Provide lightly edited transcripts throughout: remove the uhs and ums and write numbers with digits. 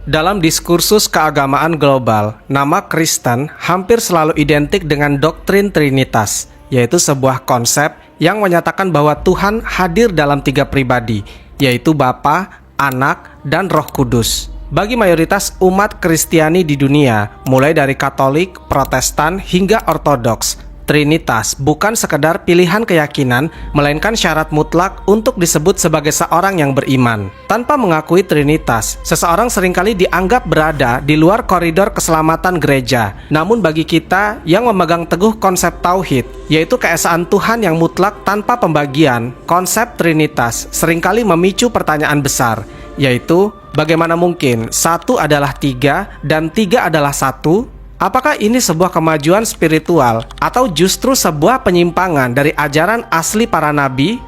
Dalam diskursus keagamaan global, nama Kristen hampir selalu identik dengan doktrin Trinitas, yaitu sebuah konsep yang menyatakan bahwa Tuhan hadir dalam 3 pribadi, yaitu Bapa, Anak, dan Roh Kudus. Bagi mayoritas umat Kristiani di dunia, mulai dari Katolik, Protestan, hingga Ortodoks, Trinitas bukan sekedar pilihan keyakinan, melainkan syarat mutlak untuk disebut sebagai seorang yang beriman. Tanpa mengakui Trinitas, seseorang seringkali dianggap berada di luar koridor keselamatan gereja. Namun bagi kita yang memegang teguh konsep tauhid, yaitu keesaan Tuhan yang mutlak tanpa pembagian, konsep Trinitas seringkali memicu pertanyaan besar, yaitu bagaimana mungkin satu adalah 3 dan 3 adalah 1? Apakah ini sebuah kemajuan spiritual atau justru sebuah penyimpangan dari ajaran asli para nabi?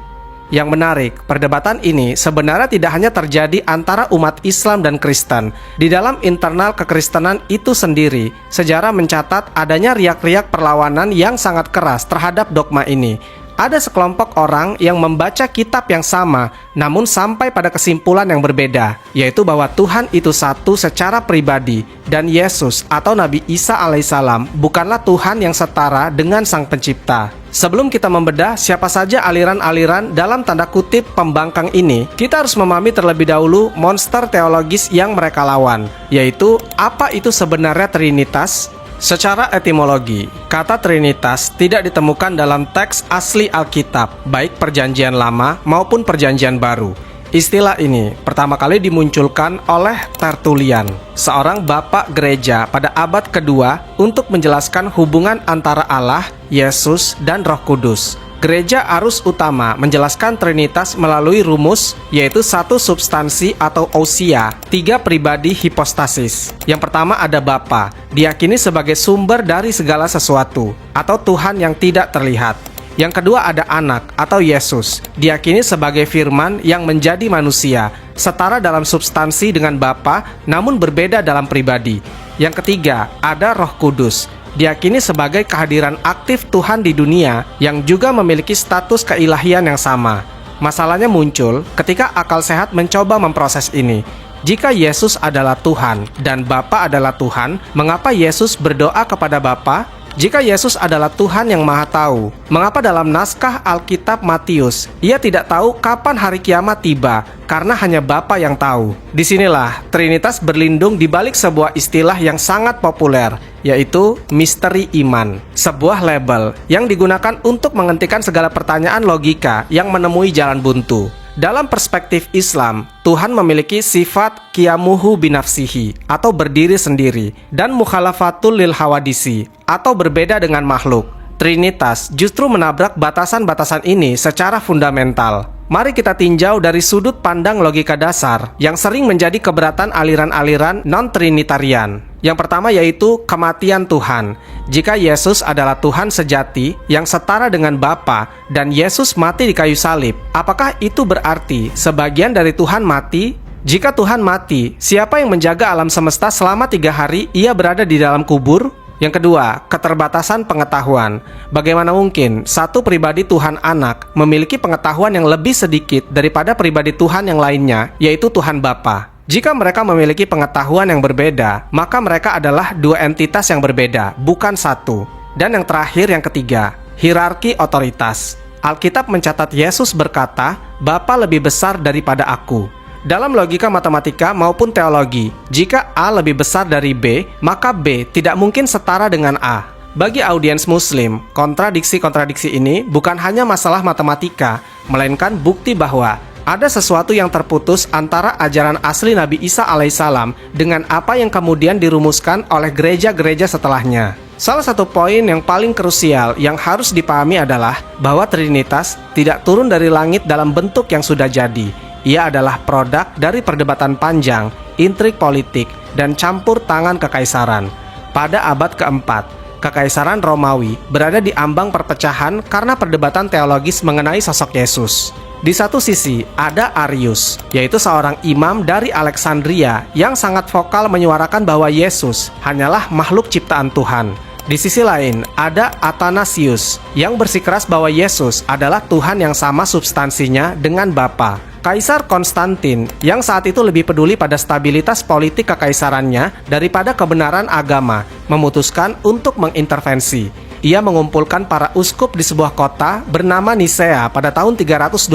Yang menarik, perdebatan ini sebenarnya tidak hanya terjadi antara umat Islam dan Kristen. Di dalam internal kekristenan itu sendiri, sejarah mencatat adanya riak-riak perlawanan yang sangat keras terhadap dogma ini. Ada sekelompok orang yang membaca kitab yang sama, namun sampai pada kesimpulan yang berbeda, yaitu bahwa Tuhan itu satu secara pribadi, dan Yesus atau Nabi Isa alaihissalam bukanlah Tuhan yang setara dengan Sang Pencipta. Sebelum kita membedah siapa saja aliran-aliran dalam tanda kutip pembangkang ini, kita harus memahami terlebih dahulu monster teologis yang mereka lawan, yaitu apa itu sebenarnya Trinitas. Secara etimologi, kata Trinitas tidak ditemukan dalam teks asli Alkitab, baik Perjanjian Lama maupun Perjanjian Baru. Istilah ini pertama kali dimunculkan oleh Tertullian, seorang bapak gereja pada abad kedua, untuk menjelaskan hubungan antara Allah, Yesus, dan Roh Kudus. Gereja Arus Utama menjelaskan Trinitas melalui rumus, yaitu satu substansi atau ousia, 3 pribadi hipostasis. Yang pertama ada Bapa, diyakini sebagai sumber dari segala sesuatu, atau Tuhan yang tidak terlihat. Yang kedua ada Anak atau Yesus, diyakini sebagai firman yang menjadi manusia, setara dalam substansi dengan Bapa, namun berbeda dalam pribadi. Yang ketiga ada Roh Kudus, diyakini sebagai kehadiran aktif Tuhan di dunia yang juga memiliki status keilahian yang sama. Masalahnya muncul ketika akal sehat mencoba memproses ini. Jika Yesus adalah Tuhan dan Bapa adalah Tuhan, mengapa Yesus berdoa kepada Bapa? Jika Yesus adalah Tuhan yang Maha Tahu, mengapa dalam naskah Alkitab Matius, Ia tidak tahu kapan hari kiamat tiba, karena hanya Bapa yang tahu. Disinilah Trinitas berlindung di balik sebuah istilah yang sangat populer, yaitu misteri iman, sebuah label yang digunakan untuk menghentikan segala pertanyaan logika yang menemui jalan buntu. Dalam perspektif Islam, Tuhan memiliki sifat qiyamuhu binafsihi atau berdiri sendiri, dan mukhalafatul lil hawadisi atau berbeda dengan makhluk. Trinitas justru menabrak batasan-batasan ini secara fundamental. Mari kita tinjau dari sudut pandang logika dasar yang sering menjadi keberatan aliran-aliran non-trinitarian. Yang pertama yaitu kematian Tuhan. Jika Yesus adalah Tuhan sejati yang setara dengan Bapa dan Yesus mati di kayu salib, apakah itu berarti sebagian dari Tuhan mati? Jika Tuhan mati, siapa yang menjaga alam semesta selama 3 hari ia berada di dalam kubur? Yang kedua, keterbatasan pengetahuan. Bagaimana mungkin satu pribadi Tuhan Anak memiliki pengetahuan yang lebih sedikit daripada pribadi Tuhan yang lainnya, yaitu Tuhan Bapa? Jika mereka memiliki pengetahuan yang berbeda, maka mereka adalah 2 entitas yang berbeda, bukan satu. Dan yang terakhir, yang ketiga, hierarki otoritas. Alkitab mencatat Yesus berkata, Bapa lebih besar daripada aku. Dalam logika matematika maupun teologi, jika A lebih besar dari B, maka B tidak mungkin setara dengan A. Bagi audiens Muslim, kontradiksi-kontradiksi ini bukan hanya masalah matematika, melainkan bukti bahwa ada sesuatu yang terputus antara ajaran asli Nabi Isa alaihissalam dengan apa yang kemudian dirumuskan oleh gereja-gereja setelahnya. Salah satu poin yang paling krusial yang harus dipahami adalah bahwa Trinitas tidak turun dari langit dalam bentuk yang sudah jadi. Ia adalah produk dari perdebatan panjang, intrik politik, dan campur tangan kekaisaran. Pada abad keempat, Kekaisaran Romawi berada di ambang perpecahan karena perdebatan teologis mengenai sosok Yesus. Di satu sisi ada Arius, yaitu seorang imam dari Alexandria yang sangat vokal menyuarakan bahwa Yesus hanyalah makhluk ciptaan Tuhan. Di sisi lain ada Athanasius yang bersikeras bahwa Yesus adalah Tuhan yang sama substansinya dengan Bapa. Kaisar Konstantin yang saat itu lebih peduli pada stabilitas politik kekaisarannya daripada kebenaran agama, memutuskan untuk mengintervensi. Ia mengumpulkan para uskup di sebuah kota bernama Nisea pada tahun 325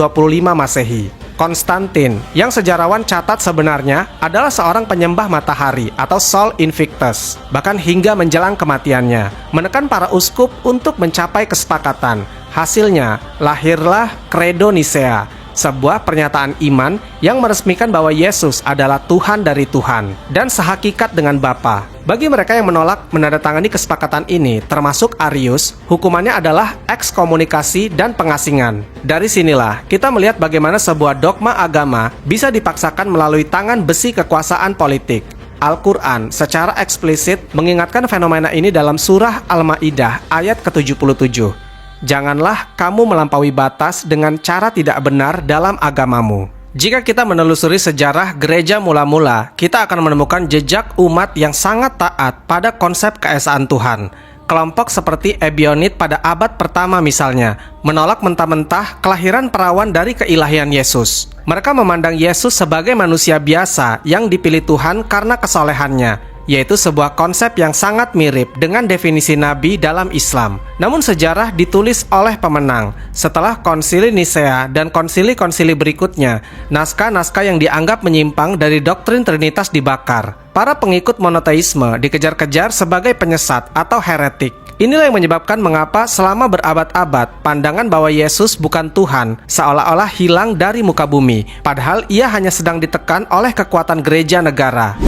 Masehi. Konstantin, yang sejarawan catat sebenarnya adalah seorang penyembah matahari atau Sol Invictus, bahkan hingga menjelang kematiannya, menekan para uskup untuk mencapai kesepakatan. Hasilnya, lahirlah Credo Nisea, sebuah pernyataan iman yang meresmikan bahwa Yesus adalah Tuhan dari Tuhan dan sehakikat dengan Bapa. Bagi mereka yang menolak menandatangani kesepakatan ini, termasuk Arius, hukumannya adalah ekskomunikasi dan pengasingan. Dari sinilah kita melihat bagaimana sebuah dogma agama bisa dipaksakan melalui tangan besi kekuasaan politik. Al-Quran secara eksplisit mengingatkan fenomena ini dalam surah Al-Ma'idah ayat ke-77. Janganlah kamu melampaui batas dengan cara tidak benar dalam agamamu. Jika kita menelusuri sejarah gereja mula-mula, kita akan menemukan jejak umat yang sangat taat pada konsep keesaan Tuhan. Kelompok seperti Ebionit pada abad pertama misalnya, menolak mentah-mentah kelahiran perawan dari keilahian Yesus. Mereka memandang Yesus sebagai manusia biasa yang dipilih Tuhan karena kesolehannya, yaitu sebuah konsep yang sangat mirip dengan definisi Nabi dalam Islam. Namun sejarah ditulis oleh pemenang. Setelah konsili Nisea dan konsili-konsili berikutnya, naskah-naskah yang dianggap menyimpang dari doktrin Trinitas dibakar. Para pengikut monoteisme dikejar-kejar sebagai penyesat atau heretik. Inilah yang menyebabkan mengapa selama berabad-abad pandangan bahwa Yesus bukan Tuhan seolah-olah hilang dari muka bumi, padahal ia hanya sedang ditekan oleh kekuatan gereja negara.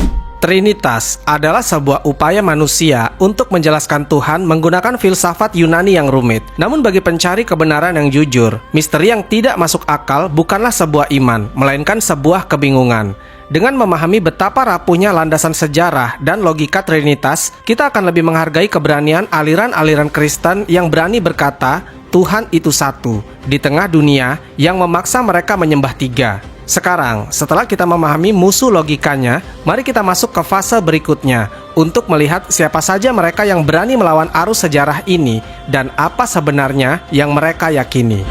Trinitas adalah sebuah upaya manusia untuk menjelaskan Tuhan menggunakan filsafat Yunani yang rumit. Namun bagi pencari kebenaran yang jujur, misteri yang tidak masuk akal bukanlah sebuah iman, melainkan sebuah kebingungan. Dengan memahami betapa rapuhnya landasan sejarah dan logika Trinitas, kita akan lebih menghargai keberanian aliran-aliran Kristen yang berani berkata, Tuhan itu satu, di tengah dunia yang memaksa mereka menyembah tiga. Sekarang, setelah kita memahami musuh logikanya, mari kita masuk ke fase berikutnya untuk melihat siapa saja mereka yang berani melawan arus sejarah ini dan apa sebenarnya yang mereka yakini.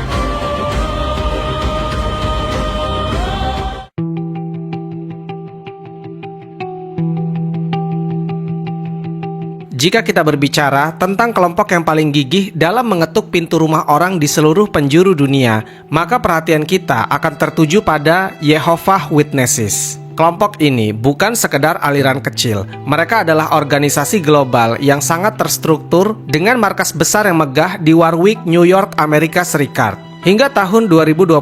Jika kita berbicara tentang kelompok yang paling gigih dalam mengetuk pintu rumah orang di seluruh penjuru dunia, maka perhatian kita akan tertuju pada Jehovah's Witnesses. Kelompok ini bukan sekedar aliran kecil. Mereka adalah organisasi global yang sangat terstruktur dengan markas besar yang megah di Warwick, New York, Amerika Serikat. Hingga tahun 2026,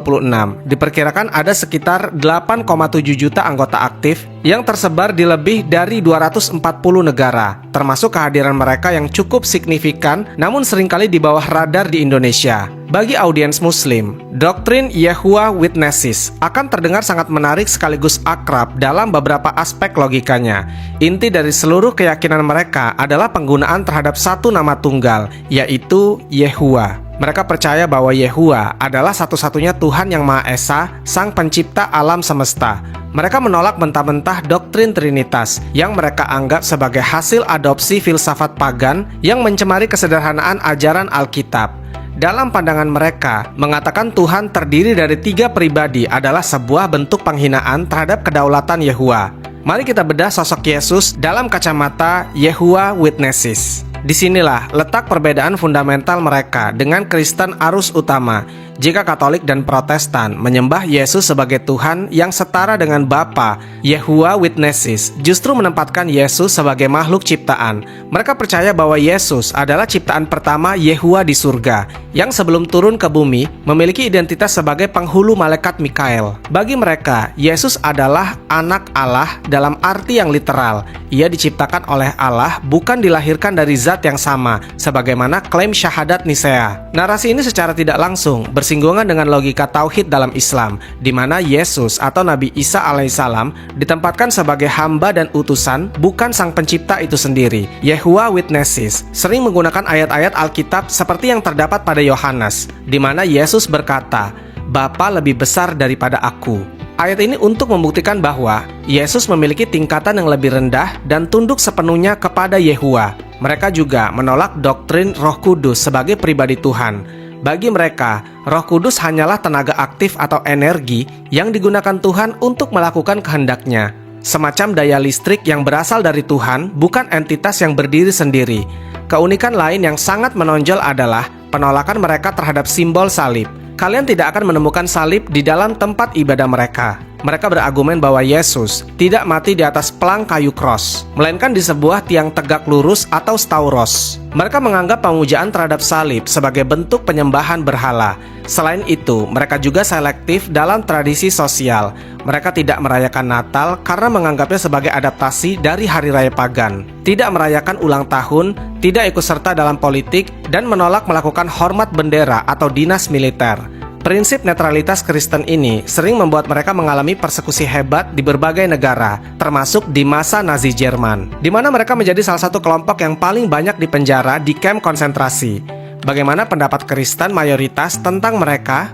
diperkirakan ada sekitar 8,7 juta anggota aktif yang tersebar di lebih dari 240 negara, termasuk kehadiran mereka yang cukup signifikan namun seringkali di bawah radar di Indonesia. Bagi audiens Muslim, doktrin Jehovah's Witnesses akan terdengar sangat menarik sekaligus akrab dalam beberapa aspek logikanya. Inti dari seluruh keyakinan mereka adalah penggunaan terhadap satu nama tunggal, yaitu Yehuwa. Mereka percaya bahwa Yehuwa adalah satu-satunya Tuhan yang Maha Esa, Sang Pencipta alam semesta. Mereka menolak mentah-mentah doktrin Trinitas yang mereka anggap sebagai hasil adopsi filsafat pagan yang mencemari kesederhanaan ajaran Alkitab. Dalam pandangan mereka, mengatakan Tuhan terdiri dari 3 pribadi adalah sebuah bentuk penghinaan terhadap kedaulatan Yehuwa. Mari kita bedah sosok Yesus dalam kacamata Jehovah's Witnesses. Disinilah letak perbedaan fundamental mereka dengan Kristen arus utama. Jika Katolik dan Protestan menyembah Yesus sebagai Tuhan yang setara dengan Bapa, Jehovah's Witnesses justru menempatkan Yesus sebagai makhluk ciptaan. Mereka percaya bahwa Yesus adalah ciptaan pertama Yehuwa di surga, yang sebelum turun ke bumi memiliki identitas sebagai penghulu malaikat Mikael. Bagi mereka, Yesus adalah anak Allah dalam arti yang literal. Ia diciptakan oleh Allah, bukan dilahirkan dari zat yang sama, sebagaimana klaim syahadat Nisea. Narasi ini secara tidak langsung bersinggungan dengan logika tauhid dalam Islam, di mana Yesus atau Nabi Isa alaihissalam ditempatkan sebagai hamba dan utusan, bukan sang pencipta itu sendiri. Jehovah's Witnesses sering menggunakan ayat-ayat Alkitab seperti yang terdapat pada Yohanes, di mana Yesus berkata, "Bapa lebih besar daripada aku." Ayat ini untuk membuktikan bahwa Yesus memiliki tingkatan yang lebih rendah dan tunduk sepenuhnya kepada Yehuwa. Mereka juga menolak doktrin Roh Kudus sebagai pribadi Tuhan. Bagi mereka, Roh Kudus hanyalah tenaga aktif atau energi yang digunakan Tuhan untuk melakukan kehendak-Nya. Semacam daya listrik yang berasal dari Tuhan, bukan entitas yang berdiri sendiri. Keunikan lain yang sangat menonjol adalah penolakan mereka terhadap simbol salib. Kalian tidak akan menemukan salib di dalam tempat ibadah mereka. Mereka berargumen bahwa Yesus tidak mati di atas pelang kayu kros, melainkan di sebuah tiang tegak lurus atau stauros. Mereka menganggap pemujaan terhadap salib sebagai bentuk penyembahan berhala. Selain itu, mereka juga selektif dalam tradisi sosial. Mereka tidak merayakan Natal karena menganggapnya sebagai adaptasi dari hari raya pagan, tidak merayakan ulang tahun, tidak ikut serta dalam politik, dan menolak melakukan hormat bendera atau dinas militer. Prinsip netralitas Kristen ini sering membuat mereka mengalami persekusi hebat di berbagai negara, termasuk di masa Nazi Jerman, di mana mereka menjadi salah satu kelompok yang paling banyak dipenjara di kamp konsentrasi. Bagaimana pendapat Kristen mayoritas tentang mereka?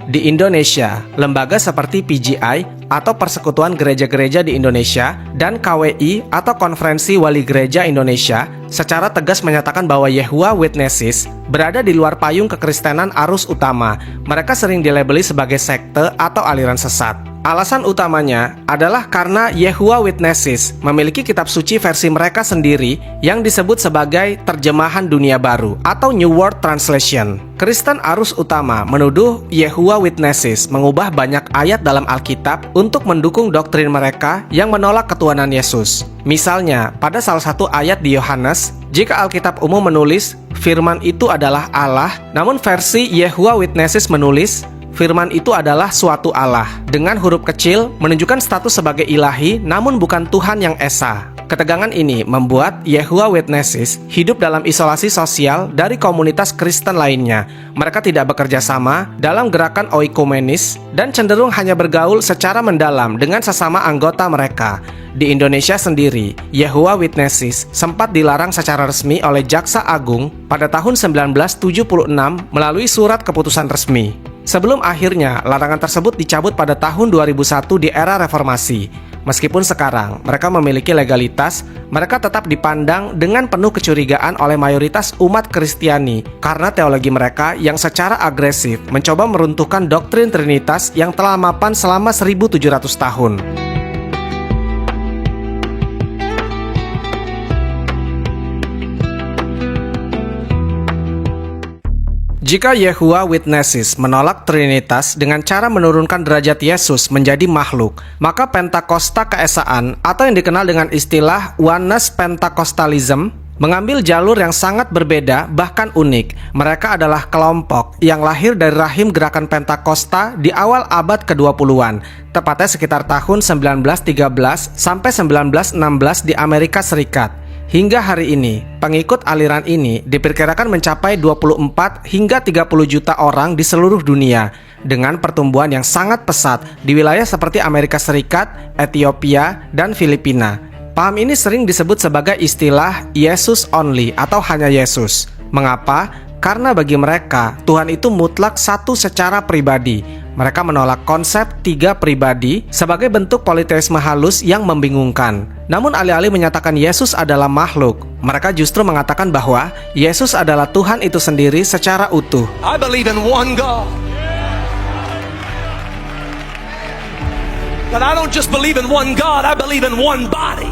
Di Indonesia, lembaga seperti PGI atau Persekutuan Gereja-Gereja di Indonesia dan KWI atau Konferensi Wali Gereja Indonesia secara tegas menyatakan bahwa Yehovah Witnesses berada di luar payung kekristenan arus utama. Mereka sering dilabeli sebagai sekte atau aliran sesat. Alasan utamanya adalah karena Yehovah Witnesses memiliki kitab suci versi mereka sendiri yang disebut sebagai terjemahan dunia baru atau New World Translation. Kristen arus utama menuduh Yehovah Witnesses mengubah banyak ayat dalam Alkitab untuk mendukung doktrin mereka yang menolak ketuhanan Yesus. Misalnya, pada salah satu ayat di Yohanes, jika Alkitab umum menulis firman itu adalah Allah, namun versi Yehovah Witnesses menulis firman itu adalah suatu Allah dengan huruf kecil menunjukkan status sebagai ilahi namun bukan Tuhan yang esa. Ketegangan ini membuat Yehovah Witnesses hidup dalam isolasi sosial dari komunitas Kristen lainnya. Mereka tidak bekerja sama dalam gerakan oikumenis dan cenderung hanya bergaul secara mendalam dengan sesama anggota mereka. Di Indonesia sendiri, Yehovah Witnesses sempat dilarang secara resmi oleh Jaksa Agung pada tahun 1976 melalui surat keputusan resmi. Sebelum akhirnya larangan tersebut dicabut pada tahun 2001 di era reformasi. Meskipun sekarang mereka memiliki legalitas, mereka tetap dipandang dengan penuh kecurigaan oleh mayoritas umat Kristiani karena teologi mereka yang secara agresif mencoba meruntuhkan doktrin Trinitas yang telah mapan selama 1700 tahun. Jika Yehovah Witnesses menolak Trinitas dengan cara menurunkan derajat Yesus menjadi makhluk, maka Pentakosta keesaan atau yang dikenal dengan istilah Oneness Pentecostalism mengambil jalur yang sangat berbeda bahkan unik. Mereka adalah kelompok yang lahir dari rahim gerakan Pentakosta di awal abad ke-20-an, tepatnya sekitar tahun 1913 sampai 1916 di Amerika Serikat. Hingga hari ini, pengikut aliran ini diperkirakan mencapai 24 hingga 30 juta orang di seluruh dunia dengan pertumbuhan yang sangat pesat di wilayah seperti Amerika Serikat, Ethiopia, dan Filipina. Paham ini sering disebut sebagai istilah Yesus only atau hanya Yesus. Mengapa? Karena bagi mereka, Tuhan itu mutlak satu secara pribadi. Mereka menolak konsep tiga pribadi sebagai bentuk politeisme halus yang membingungkan. Namun alih-alih menyatakan Yesus adalah makhluk, mereka justru mengatakan bahwa Yesus adalah Tuhan itu sendiri secara utuh. I believe in one God. But I don't just believe in one God, I believe in one body.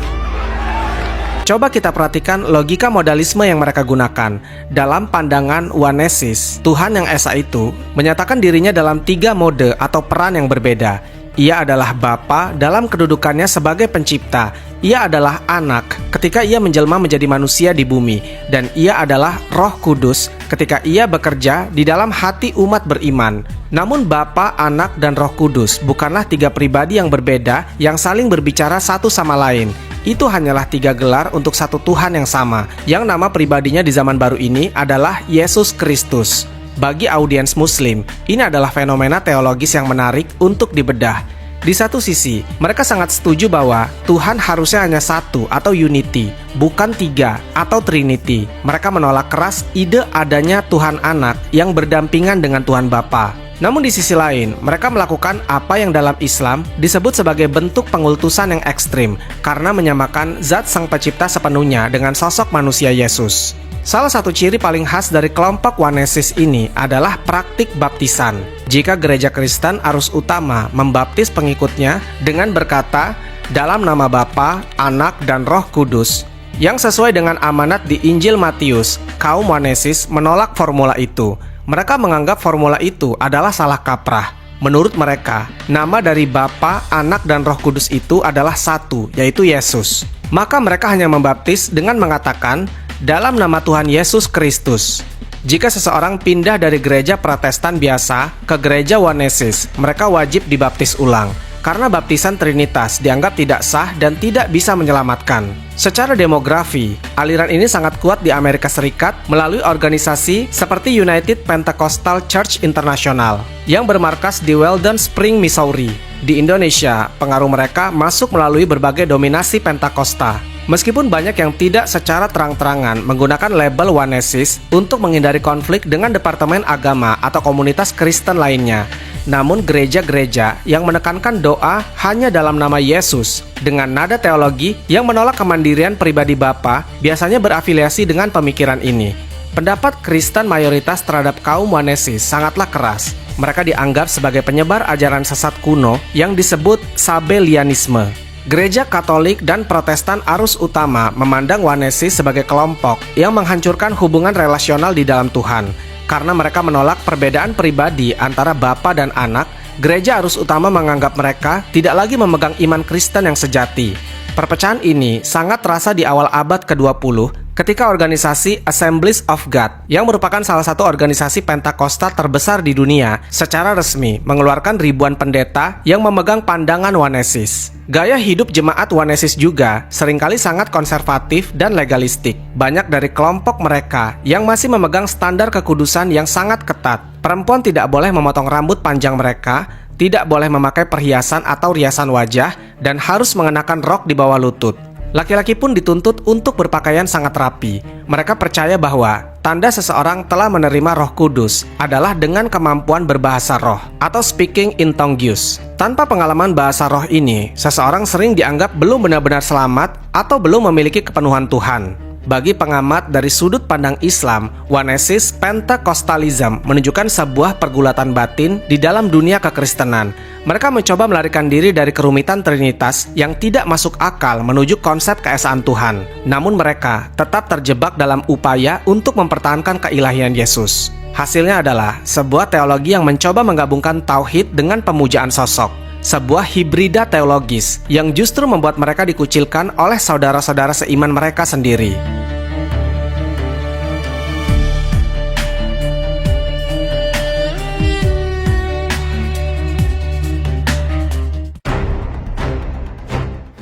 Coba kita perhatikan logika modalisme yang mereka gunakan. Dalam pandangan Onesis, Tuhan yang Esa itu menyatakan dirinya dalam tiga mode atau peran yang berbeda. Ia adalah Bapa dalam kedudukannya sebagai pencipta. Ia adalah anak ketika ia menjelma menjadi manusia di bumi. Dan ia adalah Roh Kudus ketika ia bekerja di dalam hati umat beriman. Namun Bapa, Anak, dan Roh Kudus bukanlah tiga pribadi yang berbeda yang saling berbicara satu sama lain. Itu hanyalah tiga gelar untuk satu Tuhan yang sama, yang nama pribadinya di zaman baru ini adalah Yesus Kristus. Bagi audiens Muslim, ini adalah fenomena teologis yang menarik untuk dibedah. Di satu sisi, mereka sangat setuju bahwa Tuhan harusnya hanya satu atau unity, bukan tiga atau trinity. Mereka menolak keras ide adanya Tuhan Anak yang berdampingan dengan Tuhan Bapa. Namun di sisi lain, mereka melakukan apa yang dalam Islam disebut sebagai bentuk pengultusan yang ekstrim karena menyamakan zat Sang Pencipta sepenuhnya dengan sosok manusia Yesus. Salah satu ciri paling khas dari kelompok Onesis ini adalah praktik baptisan. Jika gereja Kristen Arus Utama membaptis pengikutnya dengan berkata, dalam nama Bapa, Anak, dan Roh Kudus, yang sesuai dengan amanat di Injil Matius, kaum Onesis menolak formula itu. Mereka menganggap formula itu adalah salah kaprah. Menurut mereka, nama dari Bapa, Anak, dan Roh Kudus itu adalah satu, yaitu Yesus. Maka mereka hanya membaptis dengan mengatakan, dalam nama Tuhan Yesus Kristus. Jika seseorang pindah dari gereja Protestan biasa ke gereja Onesis, mereka wajib dibaptis ulang. Karena baptisan Trinitas dianggap tidak sah dan tidak bisa menyelamatkan. Secara demografi, aliran ini sangat kuat di Amerika Serikat melalui organisasi seperti United Pentecostal Church International yang bermarkas di Weldon Spring, Missouri. Di Indonesia, pengaruh mereka masuk melalui berbagai dominasi Pentakosta. Meskipun banyak yang tidak secara terang-terangan menggunakan label Onesis untuk menghindari konflik dengan Departemen Agama atau komunitas Kristen lainnya, namun gereja-gereja yang menekankan doa hanya dalam nama Yesus dengan nada teologi yang menolak kemandirian pribadi Bapa biasanya berafiliasi dengan pemikiran ini. Pendapat Kristen mayoritas terhadap kaum Onesis sangatlah keras. Mereka dianggap sebagai penyebar ajaran sesat kuno yang disebut Sabellianisme. Gereja Katolik dan Protestan Arus Utama memandang Onesis sebagai kelompok yang menghancurkan hubungan relasional di dalam Tuhan. Karena mereka menolak perbedaan pribadi antara Bapa dan Anak, Gereja Arus Utama menganggap mereka tidak lagi memegang iman Kristen yang sejati. Perpecahan ini sangat terasa di awal abad ke-20 ketika organisasi Assemblies of God, yang merupakan salah satu organisasi Pentakosta terbesar di dunia, secara resmi mengeluarkan ribuan pendeta yang memegang pandangan Onesis. Gaya hidup jemaat Onesis juga seringkali sangat konservatif dan legalistik. Banyak dari kelompok mereka yang masih memegang standar kekudusan yang sangat ketat. Perempuan tidak boleh memotong rambut panjang mereka, tidak boleh memakai perhiasan atau riasan wajah, dan harus mengenakan rok di bawah lutut. Laki-laki pun dituntut untuk berpakaian sangat rapi. Mereka percaya bahwa tanda seseorang telah menerima Roh Kudus adalah dengan kemampuan berbahasa roh atau speaking in tongues. Tanpa pengalaman bahasa roh ini, seseorang sering dianggap belum benar-benar selamat atau belum memiliki kepenuhan Tuhan. Bagi pengamat dari sudut pandang Islam, Onesis Pentecostalism menunjukkan sebuah pergulatan batin di dalam dunia kekristenan. Mereka mencoba melarikan diri dari kerumitan Trinitas yang tidak masuk akal menuju konsep keesaan Tuhan. Namun mereka tetap terjebak dalam upaya untuk mempertahankan keilahian Yesus. Hasilnya adalah sebuah teologi yang mencoba menggabungkan tauhid dengan pemujaan sosok. Sebuah hibrida teologis yang justru membuat mereka dikucilkan oleh saudara-saudara seiman mereka sendiri.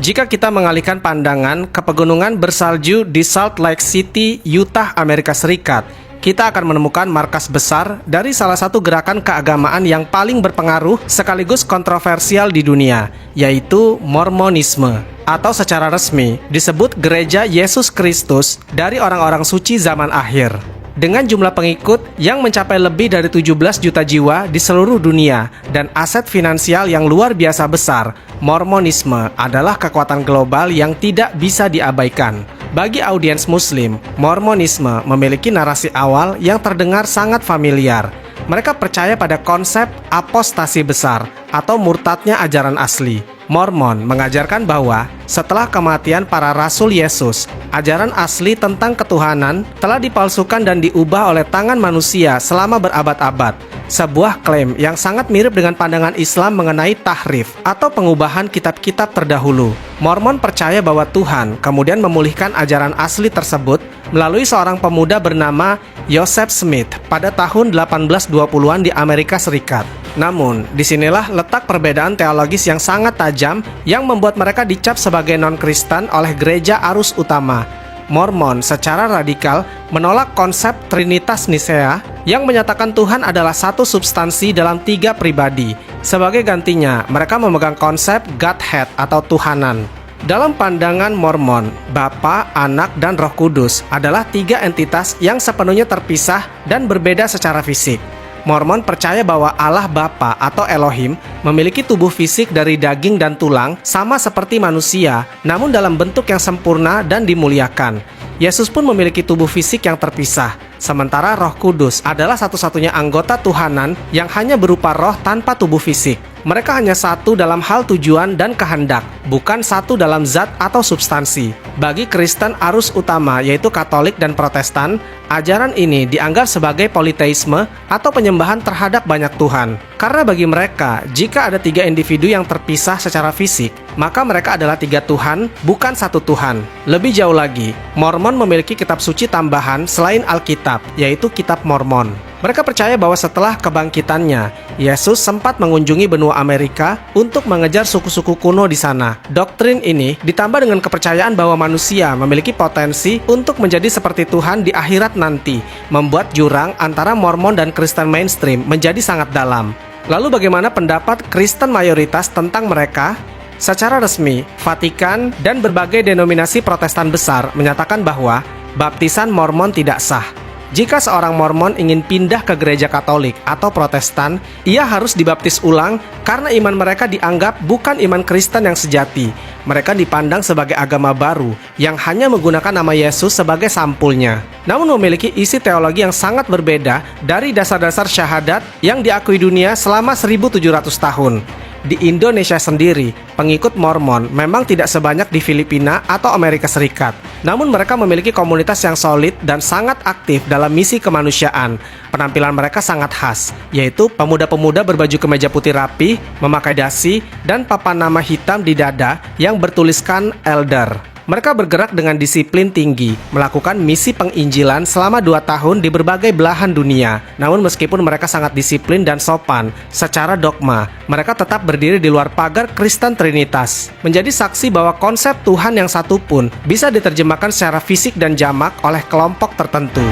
Jika kita mengalihkan pandangan ke pegunungan bersalju di Salt Lake City, Utah, Amerika Serikat, kita akan menemukan markas besar dari salah satu gerakan keagamaan yang paling berpengaruh sekaligus kontroversial di dunia, yaitu Mormonisme, atau secara resmi disebut Gereja Yesus Kristus dari orang-orang suci zaman akhir. Dengan jumlah pengikut yang mencapai lebih dari 17 juta jiwa di seluruh dunia dan aset finansial yang luar biasa besar, Mormonisme adalah kekuatan global yang tidak bisa diabaikan. Bagi audiens Muslim, Mormonisme memiliki narasi awal yang terdengar sangat familiar. Mereka percaya pada konsep apostasi besar atau murtadnya ajaran asli. Mormon mengajarkan bahwa setelah kematian para rasul Yesus, ajaran asli tentang ketuhanan telah dipalsukan dan diubah oleh tangan manusia selama berabad-abad. Sebuah klaim yang sangat mirip dengan pandangan Islam mengenai tahrif atau pengubahan kitab-kitab terdahulu. Mormon percaya bahwa Tuhan kemudian memulihkan ajaran asli tersebut melalui seorang pemuda bernama Joseph Smith pada tahun 1820-an di Amerika Serikat. Namun, disinilah letak perbedaan teologis yang sangat tajam yang membuat mereka dicap sebagai non-Kristen oleh Gereja Arus Utama. Mormon secara radikal menolak konsep Trinitas Nisea yang menyatakan Tuhan adalah satu substansi dalam tiga pribadi. Sebagai gantinya, mereka memegang konsep Godhead atau Tuhanan. Dalam pandangan Mormon, Bapa, Anak, dan Roh Kudus adalah tiga entitas yang sepenuhnya terpisah dan berbeda secara fisik. Mormon percaya bahwa Allah Bapa atau Elohim memiliki tubuh fisik dari daging dan tulang sama seperti manusia, namun dalam bentuk yang sempurna dan dimuliakan. Yesus pun memiliki tubuh fisik yang terpisah, sementara Roh Kudus adalah satu-satunya anggota Tuhanan yang hanya berupa roh tanpa tubuh fisik. Mereka hanya satu dalam hal tujuan dan kehendak, bukan satu dalam zat atau substansi. Bagi Kristen arus utama, yaitu Katolik dan Protestan, ajaran ini dianggap sebagai politeisme atau penyembahan terhadap banyak Tuhan. Karena bagi mereka, jika ada 3 individu yang terpisah secara fisik, maka mereka adalah 3 Tuhan, bukan satu Tuhan. Lebih jauh lagi, Mormon memiliki kitab suci tambahan selain Alkitab, yaitu Kitab Mormon. Mereka percaya bahwa setelah kebangkitannya, Yesus sempat mengunjungi benua Amerika untuk mengejar suku-suku kuno di sana. Doktrin ini ditambah dengan kepercayaan bahwa manusia memiliki potensi untuk menjadi seperti Tuhan di akhirat nanti, membuat jurang antara Mormon dan Kristen mainstream menjadi sangat dalam. Lalu bagaimana pendapat Kristen mayoritas tentang mereka? Secara resmi, Vatikan dan berbagai denominasi Protestan besar menyatakan bahwa baptisan Mormon tidak sah. Jika seorang Mormon ingin pindah ke gereja Katolik atau Protestan, ia harus dibaptis ulang karena iman mereka dianggap bukan iman Kristen yang sejati. Mereka dipandang sebagai agama baru yang hanya menggunakan nama Yesus sebagai sampulnya, namun memiliki isi teologi yang sangat berbeda dari dasar-dasar syahadat yang diakui dunia selama 1700 tahun. Di Indonesia sendiri, pengikut Mormon memang tidak sebanyak di Filipina atau Amerika Serikat. Namun mereka memiliki komunitas yang solid dan sangat aktif dalam misi kemanusiaan. Penampilan mereka sangat khas, yaitu pemuda-pemuda berbaju kemeja putih rapi, memakai dasi, dan papan nama hitam di dada yang bertuliskan Elder. Mereka bergerak dengan disiplin tinggi, melakukan misi penginjilan selama 2 tahun di berbagai belahan dunia. Namun meskipun mereka sangat disiplin dan sopan secara dogma, mereka tetap berdiri di luar pagar Kristen Trinitas, menjadi saksi bahwa konsep Tuhan yang satu pun bisa diterjemahkan secara fisik dan jamak oleh kelompok tertentu.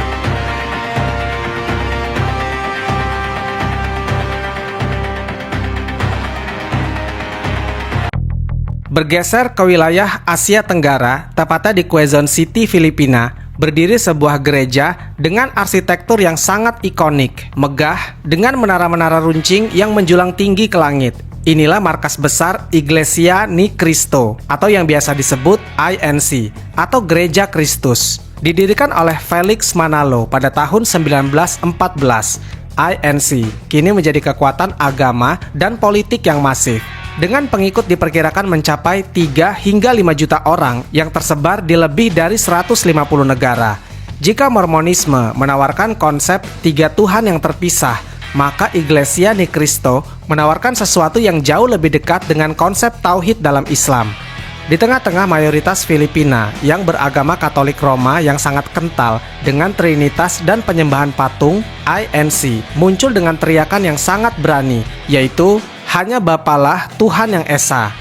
Bergeser ke wilayah Asia Tenggara, tepatnya di Quezon City, Filipina, berdiri sebuah gereja dengan arsitektur yang sangat ikonik, megah, dengan menara-menara runcing yang menjulang tinggi ke langit. Inilah markas besar Iglesia Ni Cristo, atau yang biasa disebut INC, atau Gereja Kristus. Didirikan oleh Felix Manalo pada tahun 1914, INC kini menjadi kekuatan agama dan politik yang masif. Dengan pengikut diperkirakan mencapai 3 hingga 5 juta orang yang tersebar di lebih dari 150 negara. Jika Mormonisme menawarkan konsep 3 Tuhan yang terpisah, maka Iglesia Ni Cristo menawarkan sesuatu yang jauh lebih dekat dengan konsep tauhid dalam Islam. Di tengah-tengah mayoritas Filipina yang beragama Katolik Roma yang sangat kental dengan Trinitas dan penyembahan patung, INC muncul dengan teriakan yang sangat berani, yaitu hanya Bapalah Tuhan yang Esa.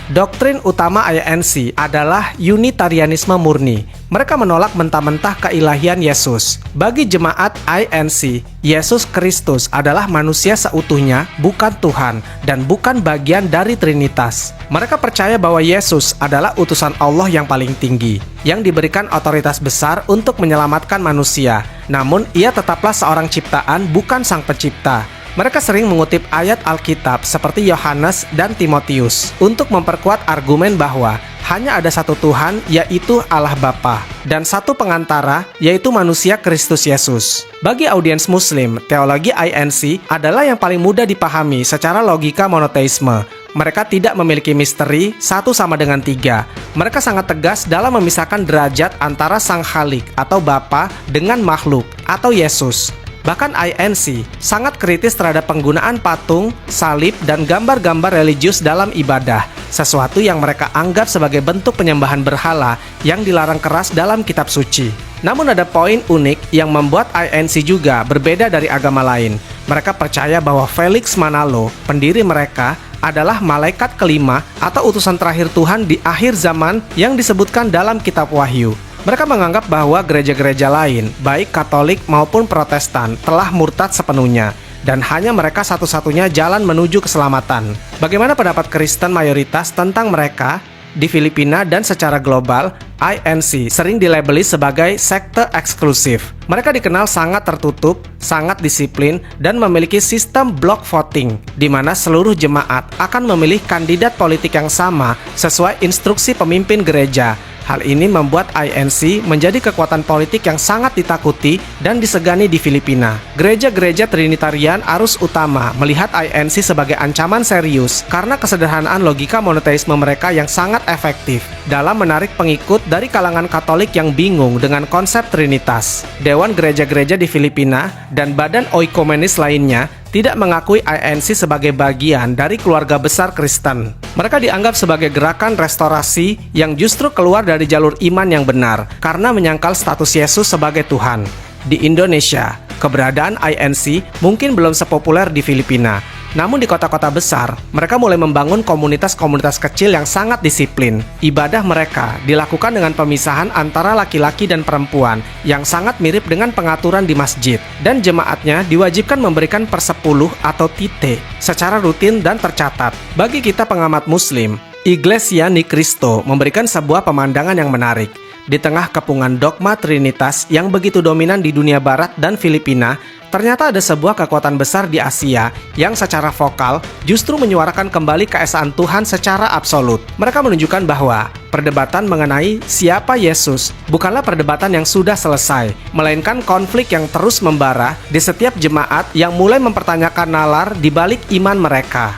Doktrin utama INC adalah Unitarianisme murni. Mereka menolak mentah-mentah keilahian Yesus. Bagi jemaat INC, Yesus Kristus adalah manusia seutuhnya, bukan Tuhan, dan bukan bagian dari Trinitas. Mereka percaya bahwa Yesus adalah utusan Allah yang paling tinggi, yang diberikan otoritas besar untuk menyelamatkan manusia. Namun, ia tetaplah seorang ciptaan, bukan sang pencipta. Mereka sering mengutip ayat Alkitab seperti Yohanes dan Timotius untuk memperkuat argumen bahwa hanya ada satu Tuhan, yaitu Allah Bapa, dan satu pengantara, yaitu manusia Kristus Yesus. Bagi audiens Muslim, teologi INC adalah yang paling mudah dipahami secara logika monoteisme. Mereka tidak memiliki misteri 1 sama dengan 3. Mereka sangat tegas dalam memisahkan derajat antara Sang Khalik atau Bapa dengan makhluk atau Yesus. Bahkan INC sangat kritis terhadap penggunaan patung, salib, dan gambar-gambar religius dalam ibadah, sesuatu yang mereka anggap sebagai bentuk penyembahan berhala yang dilarang keras dalam kitab suci. Namun ada poin unik yang membuat INC juga berbeda dari agama lain. Mereka percaya bahwa Felix Manalo, pendiri mereka, adalah malaikat kelima atau utusan terakhir Tuhan di akhir zaman yang disebutkan dalam kitab Wahyu. Mereka menganggap bahwa gereja-gereja lain, baik Katolik maupun Protestan, telah murtad sepenuhnya, dan hanya mereka satu-satunya jalan menuju keselamatan. Bagaimana pendapat Kristen mayoritas tentang mereka? Di Filipina dan secara global, INC sering dilabeli sebagai sekte eksklusif. Mereka dikenal sangat tertutup, sangat disiplin, dan memiliki sistem block voting, di mana seluruh jemaat akan memilih kandidat politik yang sama sesuai instruksi pemimpin gereja. Hal ini membuat INC menjadi kekuatan politik yang sangat ditakuti dan disegani di Filipina. Gereja-gereja Trinitarian arus utama melihat INC sebagai ancaman serius karena kesederhanaan logika monoteisme mereka yang sangat efektif dalam menarik pengikut dari kalangan Katolik yang bingung dengan konsep Trinitas. Dewan gereja-gereja di Filipina dan badan oikomenis lainnya tidak mengakui INC sebagai bagian dari keluarga besar Kristen. Mereka dianggap sebagai gerakan restorasi yang justru keluar dari jalur iman yang benar karena menyangkal status Yesus sebagai Tuhan. Di Indonesia, keberadaan INC mungkin belum sepopuler di Filipina. Namun di kota-kota besar, mereka mulai membangun komunitas-komunitas kecil yang sangat disiplin. Ibadah mereka dilakukan dengan pemisahan antara laki-laki dan perempuan yang sangat mirip dengan pengaturan di masjid. Dan jemaatnya diwajibkan memberikan persepuluh atau tithe secara rutin dan tercatat. Bagi kita pengamat muslim, Iglesia Ni Cristo memberikan sebuah pemandangan yang menarik. Di tengah kepungan dogma Trinitas yang begitu dominan di dunia barat dan Filipina, ternyata ada sebuah kekuatan besar di Asia yang secara vokal justru menyuarakan kembali keesaan Tuhan secara absolut. Mereka menunjukkan bahwa perdebatan mengenai siapa Yesus bukanlah perdebatan yang sudah selesai, melainkan konflik yang terus membara di setiap jemaat yang mulai mempertanyakan nalar di balik iman mereka.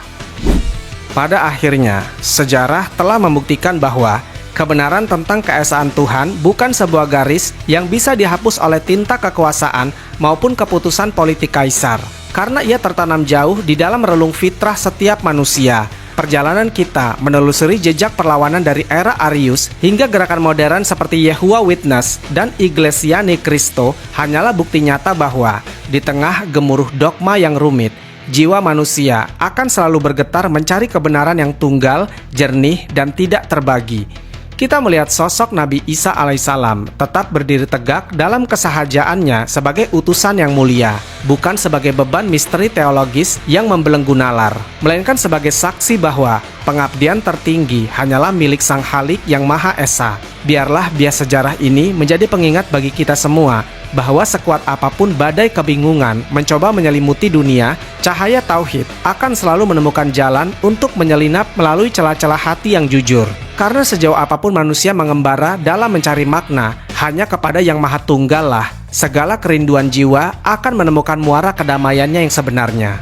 Pada akhirnya, sejarah telah membuktikan bahwa kebenaran tentang keesaan Tuhan bukan sebuah garis yang bisa dihapus oleh tinta kekuasaan maupun keputusan politik kaisar, karena ia tertanam jauh di dalam relung fitrah setiap manusia. Perjalanan kita menelusuri jejak perlawanan dari era Arius hingga gerakan modern seperti Yehovah Witness dan Iglesia Ni Cristo hanyalah bukti nyata bahwa di tengah gemuruh dogma yang rumit, jiwa manusia akan selalu bergetar mencari kebenaran yang tunggal, jernih, dan tidak terbagi. Kita melihat sosok Nabi Isa alaihissalam tetap berdiri tegak dalam kesahajaannya sebagai utusan yang mulia, bukan sebagai beban misteri teologis yang membelenggu nalar, melainkan sebagai saksi bahwa pengabdian tertinggi hanyalah milik Sang Halik yang Maha Esa. Biarlah bias sejarah ini menjadi pengingat bagi kita semua bahwa sekuat apapun badai kebingungan mencoba menyelimuti dunia, cahaya tauhid akan selalu menemukan jalan untuk menyelinap melalui celah-celah hati yang jujur. Karena sejauh apapun manusia mengembara dalam mencari makna, hanya kepada Yang Maha Tunggal lah segala kerinduan jiwa akan menemukan muara kedamaiannya yang sebenarnya.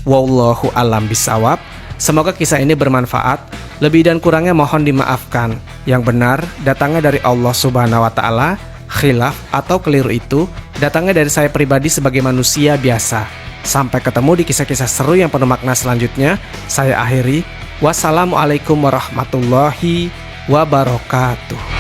Wallahu a'lam bishawab. Semoga kisah ini bermanfaat. Lebih dan kurangnya mohon dimaafkan. Yang benar datangnya dari Allah Subhanahu wa Ta'ala. Khilaf atau keliru itu datangnya dari saya pribadi sebagai manusia biasa. Sampai ketemu di kisah-kisah seru yang penuh makna selanjutnya. Saya akhiri. Wassalamualaikum warahmatullahi wabarakatuh.